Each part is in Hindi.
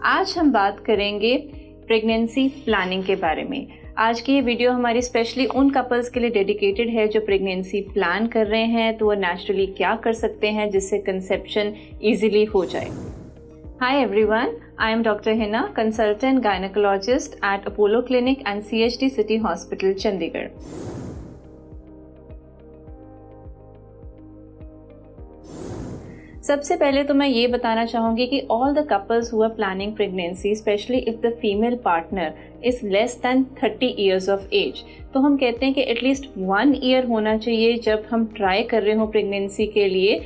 आज हम बात करेंगे प्रेगनेंसी प्लानिंग के बारे में। आज की ये वीडियो हमारी स्पेशली उन कपल्स के लिए डेडिकेटेड है जो प्रेगनेंसी प्लान कर रहे हैं, तो वो नेचुरली क्या कर सकते हैं जिससे कंसेप्शन इजीली हो जाए। Hi everyone, I am Dr. Hina, consultant gynecologist at Apollo Clinic and CHD City Hospital, Chandigarh. सबसे पहले तो मैं ये बताना चाहूँगी कि all the couples who are planning pregnancy, especially if the female partner is less than 30 years of age, तो हम कहते हैं कि एटलीस्ट 1 ईयर होना चाहिए जब हम ट्राई कर रहे हो प्रेगनेंसी के लिए।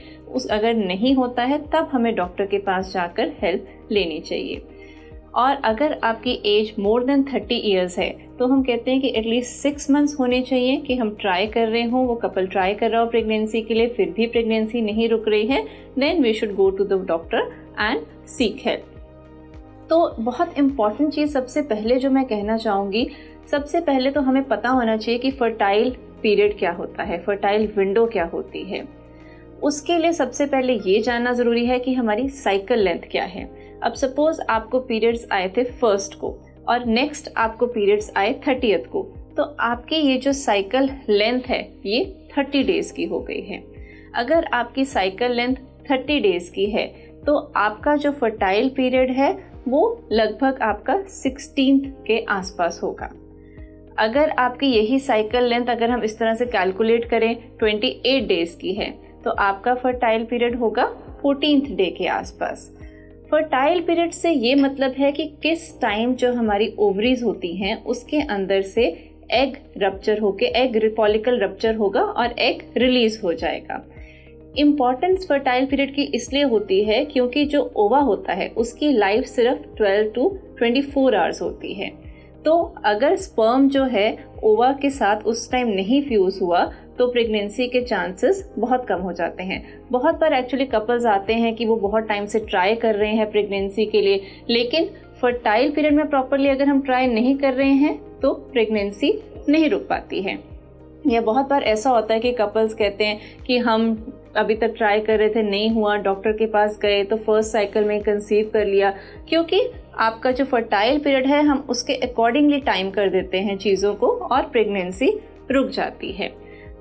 अगर नहीं होता है तब हमें डॉक्टर के पास जाकर हेल्प लेनी चाहिए। और अगर आपकी एज मोर देन 30 ईयर्स है तो हम कहते हैं कि एटलीस्ट 6 मंथ्स होने चाहिए कि हम ट्राई कर रहे हों, वो कपल ट्राई कर रहा हो प्रेगनेंसी के लिए, फिर भी प्रेगनेंसी नहीं रुक रही है, then we should go to the doctor and seek help. तो बहुत इम्पॉर्टेंट चीज़ सबसे पहले जो मैं कहना चाहूँगी, सबसे पहले तो हमें पता होना चाहिए कि फर्टाइल पीरियड क्या होता है, फर्टाइल विंडो क्या होती है। उसके लिए सबसे पहले ये जानना ज़रूरी है कि हमारी साइकिल लेंथ क्या है। अब सपोज़ आपको पीरियड्स आए थे 1st को और नेक्स्ट आपको पीरियड्स आए 30th को, तो आपकी ये जो साइकिल लेंथ है ये 30 डेज़ की हो गई है। अगर आपकी साइकिल लेंथ 30 डेज़ की है तो आपका जो फर्टाइल पीरियड है वो लगभग आपका 16th के आसपास होगा। अगर आपकी यही साइकिल लेंथ अगर हम इस तरह से कैलकुलेट करें 28 डेज़ की है तो आपका फर्टाइल पीरियड होगा 14th डे के आसपास। फर्टाइल पीरियड से ये मतलब है कि किस टाइम जो हमारी ओवरीज होती हैं उसके अंदर से एग रप्चर होके एग फॉलिकल रप्चर होगा और एग रिलीज हो जाएगा। इम्पॉर्टेंस फर्टाइल पीरियड की इसलिए होती है क्योंकि जो ओवा होता है उसकी लाइफ सिर्फ 12 to 24 आवर्स होती है। तो अगर स्पर्म जो है ओवा के साथ उस टाइम नहीं फ्यूज हुआ तो प्रेगनेंसी के चांसेस बहुत कम हो जाते हैं। बहुत बार एक्चुअली कपल्स आते हैं कि वो बहुत टाइम से ट्राई कर रहे हैं प्रेगनेंसी के लिए, लेकिन फर्टाइल पीरियड में प्रॉपरली अगर हम ट्राई नहीं कर रहे हैं तो प्रेगनेंसी नहीं रुक पाती है। या बहुत बार ऐसा होता है कि कपल्स कहते हैं कि हम अभी तक ट्राई कर रहे थे, नहीं हुआ, डॉक्टर के पास गए तो फर्स्ट साइकिल में कंसीव कर लिया, क्योंकि आपका जो फर्टाइल पीरियड है हम उसके अकॉर्डिंगली टाइम कर देते हैं चीज़ों को और प्रेगनेंसी रुक जाती है।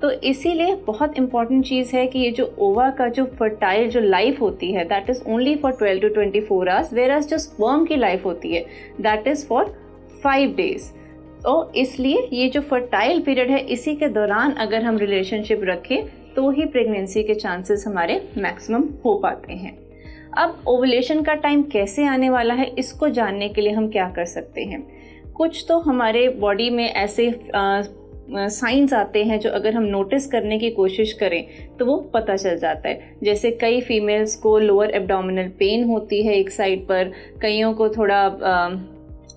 तो इसीलिए बहुत इंपॉर्टेंट चीज़ है कि ये जो ओवा का जो फर्टाइल जो लाइफ होती है that is only for 12 to 24 hours, whereas जो स्पर्म की लाइफ होती है दैट इज़ फॉर 5 डेज़। तो इसलिए ये जो फर्टाइल पीरियड है इसी के दौरान अगर हम रिलेशनशिप रखें तो ही प्रेगनेंसी के चांसेस हमारे मैक्सिमम हो पाते हैं। अब ओवुलेशन का टाइम कैसे आने वाला है इसको जानने के लिए हम क्या कर सकते हैं। कुछ तो हमारे बॉडी में ऐसे साइंस आते हैं जो अगर हम नोटिस करने की कोशिश करें तो वो पता चल जाता है। जैसे कई फीमेल्स को लोअर एब्डोमिनल पेन होती है एक साइड पर, कईयों को थोड़ा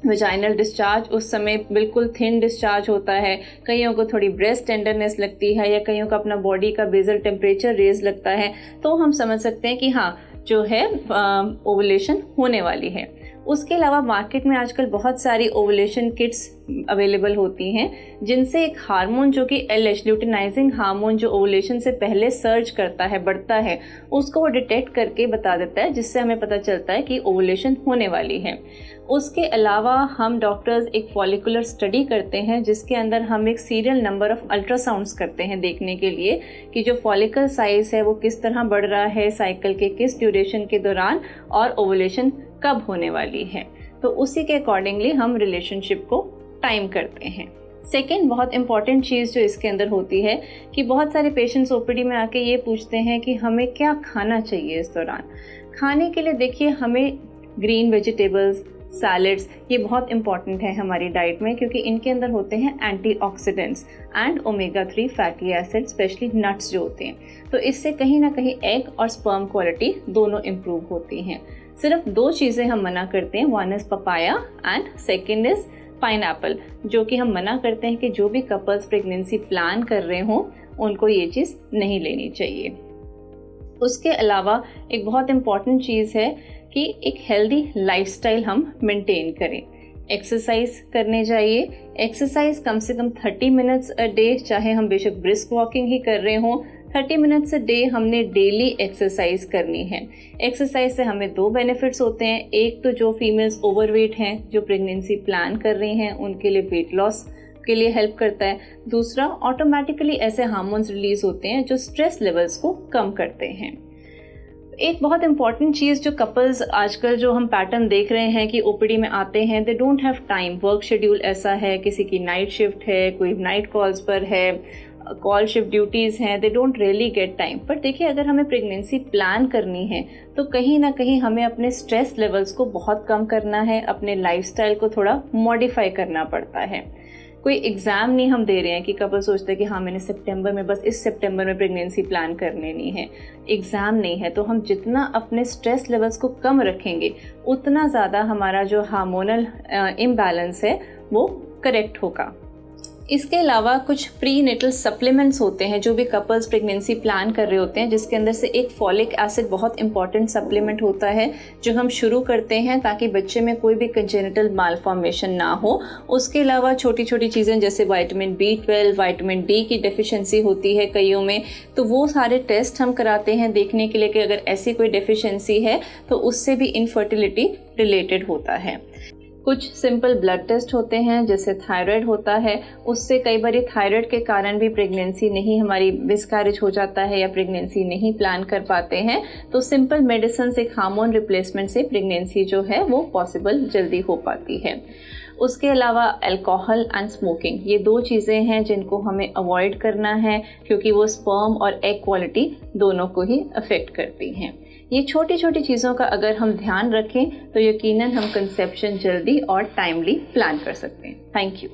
वेजाइनल डिस्चार्ज उस समय बिल्कुल थिन डिस्चार्ज होता है, कईयों को थोड़ी ब्रेस्ट टेंडरनेस लगती है, या कईयों को अपना बॉडी का बेजल टेम्परेचर रेज लगता है, तो हम समझ सकते हैं कि हाँ जो है ओवुलेशन होने वाली है। उसके अलावा मार्केट में आजकल बहुत सारी ओवुलेशन किट्स अवेलेबल होती हैं जिनसे एक हार्मोन जो कि LH ल्यूटिनाइजिंग हार्मोन जो ओवुलेशन से पहले सर्ज करता है, बढ़ता है, उसको वो डिटेक्ट करके बता देता है, जिससे हमें पता चलता है कि ओवुलेशन होने वाली है। उसके अलावा हम डॉक्टर्स एक फॉलिकुलर स्टडी करते हैं जिसके अंदर हम एक सीरियल नंबर ऑफ अल्ट्रासाउंड्स करते हैं देखने के लिए कि जो फॉलिकल साइज है वो किस तरह बढ़ रहा है साइकिल के किस ड्यूरेशन के दौरान और ओवुलेशन कब होने वाली है। तो उसी के अकॉर्डिंगली हम रिलेशनशिप को टाइम करते हैं। सेकेंड बहुत इंपॉर्टेंट चीज़ जो इसके अंदर होती है कि बहुत सारे पेशेंट्स OPD में आके ये पूछते हैं कि हमें क्या खाना चाहिए इस दौरान। खाने के लिए देखिए हमें ग्रीन वेजिटेबल्स, सैलड्स ये बहुत इंपॉर्टेंट है हमारी डाइट में, क्योंकि इनके अंदर होते हैं antioxidants and omega 3 fatty acid, specially nuts जो होते हैं। तो इससे कहीं ना कहीं एग और स्पर्म क्वालिटी दोनों इम्प्रूव होती हैं। सिर्फ 2 चीज़ें हम मना करते हैं, one is papaya and second is pineapple, जो कि हम मना करते हैं कि जो भी कपल्स प्रेगनेंसी प्लान कर रहे हों उनको ये चीज़ नहीं लेनी चाहिए। उसके अलावा एक बहुत इम्पॉर्टेंट चीज़ है कि एक हेल्दी लाइफस्टाइल हम मेंटेन करें। एक्सरसाइज करने चाहिए। एक्सरसाइज कम से कम 30 मिनट्स अ डे, चाहे हम बेशक ब्रिस्क वॉकिंग ही कर रहे हों, 30 मिनट्स अ डे हमने डेली एक्सरसाइज करनी है। एक्सरसाइज से हमें 2 बेनिफिट्स होते हैं। एक तो जो फीमेल्स ओवरवेट हैं, जो प्रेगनेंसी प्लान कर रही हैं, उनके लिए वेट लॉस के लिए हेल्प करता है। दूसरा, ऑटोमेटिकली ऐसे हार्मोन्स रिलीज होते हैं जो स्ट्रेस लेवल्स को कम करते हैं। एक बहुत इंपॉर्टेंट चीज़ जो कपल्स आजकल जो हम पैटर्न देख रहे हैं कि ओपीडी में आते हैं, they don't have time, work schedule ऐसा है, किसी की नाइट शिफ्ट है, कोई नाइट कॉल्स पर है, कॉल शिफ्ट ड्यूटीज़ हैं, they don't really get time. पर देखिए, अगर हमें प्रेगनेंसी प्लान करनी है तो कहीं ना कहीं हमें अपने स्ट्रेस लेवल्स को बहुत कम करना है, अपने लाइफस्टाइल को थोड़ा मॉडिफाई करना पड़ता है। कोई एग्ज़ाम नहीं हम दे रहे हैं कि कपल सोचते हैं कि हाँ मैंने सितंबर में, बस इस सितंबर में प्रेगनेंसी प्लान कर लेनी है। एग्ज़ाम नहीं है। तो हम जितना अपने स्ट्रेस लेवल्स को कम रखेंगे उतना ज़्यादा हमारा जो हार्मोनल इम्बैलेंस है वो करेक्ट होगा। इसके अलावा कुछ प्री नेटल सप्लीमेंट्स होते हैं जो भी कपल्स प्रेगनेंसी प्लान कर रहे होते हैं, जिसके अंदर से एक फॉलिक एसिड बहुत इंपॉर्टेंट सप्लीमेंट होता है जो हम शुरू करते हैं ताकि बच्चे में कोई भी कंजेनिटल मालफॉर्मेशन ना हो। उसके अलावा छोटी छोटी चीज़ें जैसे विटामिन B12, विटामिन D की डेफिशिएंसी होती है कईयों में, तो वो सारे टेस्ट हम कराते हैं देखने के लिए कि अगर ऐसी कोई डेफिशिएंसी है तो उससे भी इनफर्टिलिटी रिलेटेड होता है। कुछ सिंपल ब्लड टेस्ट होते हैं जैसे थायराइड होता है, उससे कई बार थायराइड के कारण भी प्रेगनेंसी नहीं, हमारी मिसकैरेज हो जाता है या प्रेगनेंसी नहीं प्लान कर पाते हैं। तो सिंपल मेडिसिन से, हार्मोन रिप्लेसमेंट से प्रेगनेंसी जो है वो पॉसिबल जल्दी हो पाती है। उसके अलावा अल्कोहल एंड स्मोकिंग, ये 2 चीज़ें हैं जिनको हमें अवॉइड करना है क्योंकि वो स्पर्म और एग क्वालिटी दोनों को ही अफेक्ट करती हैं। ये छोटी छोटी चीज़ों का अगर हम ध्यान रखें तो यकीनन हम कंसेप्शन जल्दी और टाइमली प्लान कर सकते हैं। Thank you.